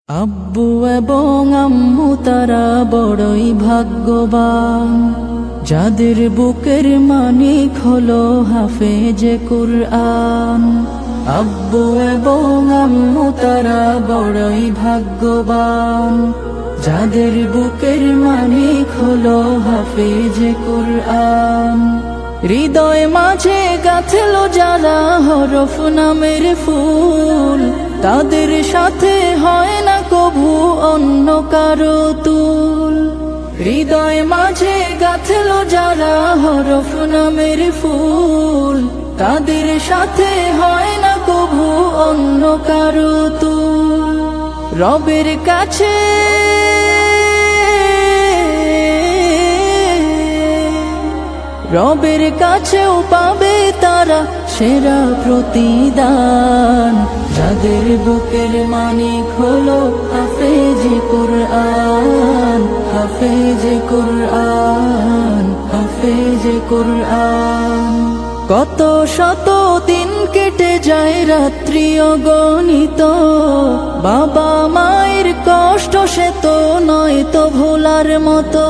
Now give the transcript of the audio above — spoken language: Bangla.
আব্বু এবং আম্মু তারা বড়ই ভাগ্যবান, যাদের বুকের মানিক হলো হাফেজে কুরআন। আব্বু এবং আম্মু তারা বড়ই ভাগ্যবান, যাদের বুকের মানিক হলো হাফেজে কুরআন। হৃদয় মাঝে গাঁথলো যারা হরফ নামের ফুল, তাদের সাথে হয় না কভু অন্য কারো তুল। হৃদয় মাঝে গাঁথলো যারা হরফ নামের ফুল, তাদের সাথে হয় না কভু অন্য কারো তুল। রবের কাছে রবের কাছেও পাবে তারা সেরা প্রতিদান, যাদের বুকের মানিক হলো হাফেজে কুরআন, হাফেজে কুরআন, হাফেজে কুরআন। কত শত দিন কেটে যায় রাত্রি অগণিত, বাবা মায়ের কষ্ট সে তো নয় তো ভোলার মতো।